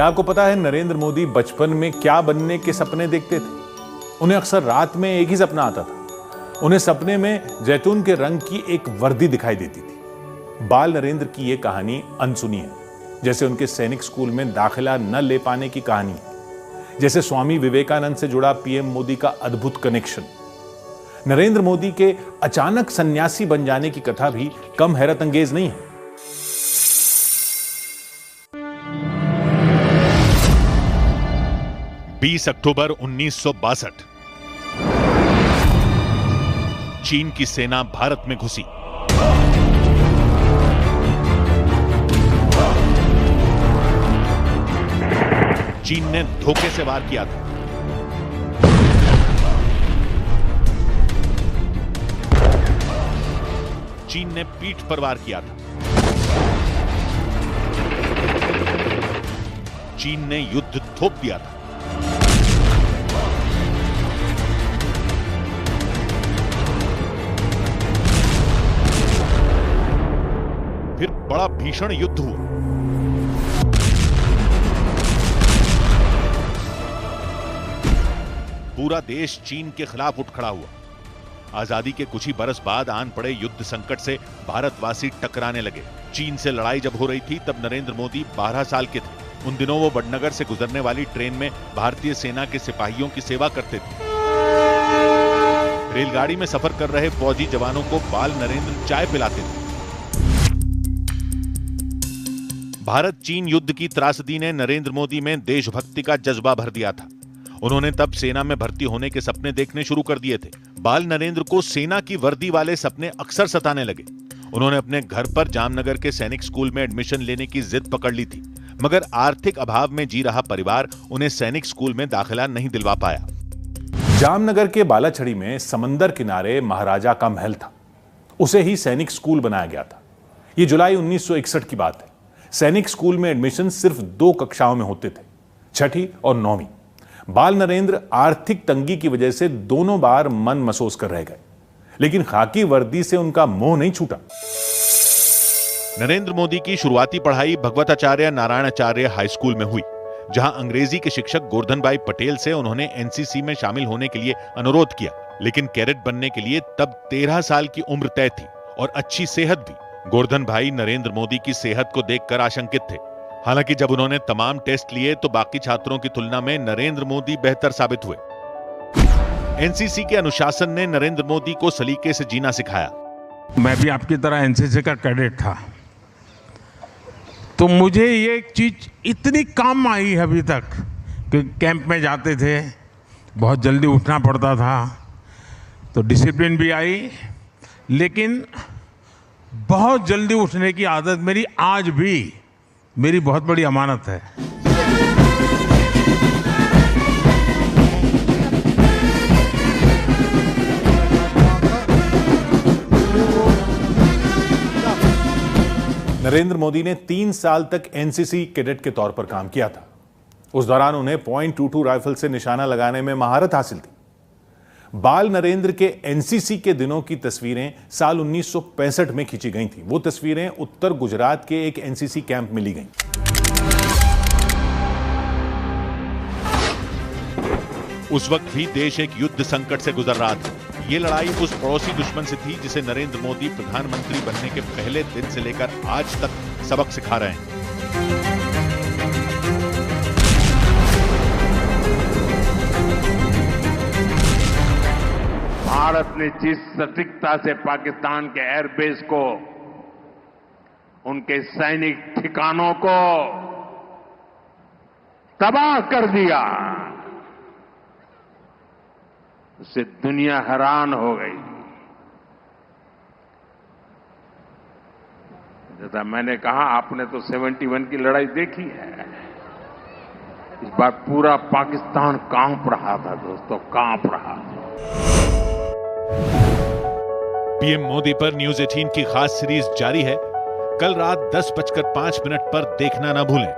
क्या आपको पता है नरेंद्र मोदी बचपन में क्या बनने के सपने देखते थे? उन्हें अक्सर रात में एक ही सपना आता था। उन्हें सपने में जैतून के रंग की एक वर्दी दिखाई देती थी। बाल नरेंद्र की यह कहानी अनसुनी है, जैसे उनके सैनिक स्कूल में दाखिला न ले पाने की कहानी, जैसे स्वामी विवेकानंद से जुड़ा पीएम मोदी का अद्भुत कनेक्शन। नरेंद्र मोदी के अचानक सन्यासी बन जाने की कथा भी कम हैरत अंगेज नहीं है। बीस अक्टूबर 1962 चीन की सेना भारत में घुसी। चीन ने धोखे से वार किया था। चीन ने पीठ पर वार किया था। चीन ने युद्ध थोप दिया था। फिर बड़ा भीषण युद्ध हुआ। पूरा देश चीन के खिलाफ उठ खड़ा हुआ। आजादी के कुछ ही बरस बाद आन पड़े युद्ध संकट से भारतवासी टकराने लगे। चीन से लड़ाई जब हो रही थी तब नरेंद्र मोदी 12 साल के थे। उन दिनों वो बड़नगर से गुजरने वाली ट्रेन में भारतीय सेना के सिपाहियों की सेवा करते थे। रेलगाड़ी में सफर कर रहे फौजी जवानों को बाल नरेंद्र चाय पिलाते थे। भारत चीन युद्ध की त्रासदी ने नरेंद्र मोदी में देशभक्ति का जज्बा भर दिया था। उन्होंने तब सेना में भर्ती होने के सपने देखने शुरू कर दिए थे। बाल नरेंद्र को सेना की वर्दी वाले सपने अक्सर सताने लगे। उन्होंने अपने घर पर जामनगर के सैनिक स्कूल में एडमिशन लेने की जिद पकड़ ली थी, मगर आर्थिक अभाव में जी रहा परिवार उन्हें सैनिक स्कूल में दाखिला नहीं दिलवा पाया। जामनगर के बालाछड़ी में समंदर किनारे महाराजा का महल था। उसे ही सैनिक स्कूल बनाया गया था। यह जुलाई 1961 की बात है। सैनिक स्कूल में एडमिशन सिर्फ 2 कक्षाओं में होते थे, 6ठी और 9वीं। बाल नरेंद्र आर्थिक तंगी की वजह से दोनों बार मन मसोस कर रह गए, लेकिन खाकी वर्दी से उनका मोह नहीं छूटा। नरेंद्र मोदी की शुरुआती पढ़ाई भगवताचार्य नारायणाचार्य हाई स्कूल में हुई, जहां अंग्रेजी के शिक्षक गोवर्धन भाई पटेल से उन्होंने एनसीसी में शामिल होने के लिए अनुरोध किया। लेकिन कैडेट बनने के लिए तब 13 साल की उम्र तय थी और अच्छी सेहत भी। गोवर्धन भाई नरेंद्र मोदी की सेहत को देखकर आशंकित थे। हालांकि जब उन्होंने तमाम टेस्ट लिए तो बाकी छात्रों की तुलना में नरेंद्र मोदी बेहतर साबित हुए। एनसीसी के अनुशासन ने नरेंद्र मोदी को सलीके से जीना सिखाया। मैं भी आपकी तरह एनसीसी का कैडेट था, तो मुझे ये एक चीज इतनी काम आई है अभी तक कि कैंप में जाते थे, बहुत जल्दी उठना पड़ता था, तो डिसिप्लिन भी आई, लेकिन बहुत जल्दी उठने की आदत मेरी आज भी मेरी बहुत बड़ी अमानत है। नरेंद्र मोदी ने 3 साल तक एनसीसी कैडेट के तौर पर काम किया था। उस दौरान उन्हें .22 राइफल से निशाना लगाने में महारत हासिल थी। बाल नरेंद्र के एनसीसी के दिनों की तस्वीरें साल 1965 में खींची गई थी। वो तस्वीरें उत्तर गुजरात के एक एनसीसी कैंप में ली गईं। उस वक्त भी देश एक युद्ध संकट से गुजर रहा था। ये लड़ाई उस पड़ोसी दुश्मन से थी जिसे नरेंद्र मोदी प्रधानमंत्री बनने के पहले दिन से लेकर आज तक सबक सिखा रहे हैं। भारत ने जिस सटीकता से पाकिस्तान के एयरबेस को, उनके सैनिक ठिकानों को तबाह कर दिया, उससे दुनिया हैरान हो गई। जैसा मैंने कहा, आपने तो 71 की लड़ाई देखी है। इस बार पूरा पाकिस्तान कांप रहा था दोस्तों, कांप रहा था। पीएम मोदी पर न्यूज 18 की खास सीरीज जारी है। कल रात 10:05 पर देखना ना भूलें।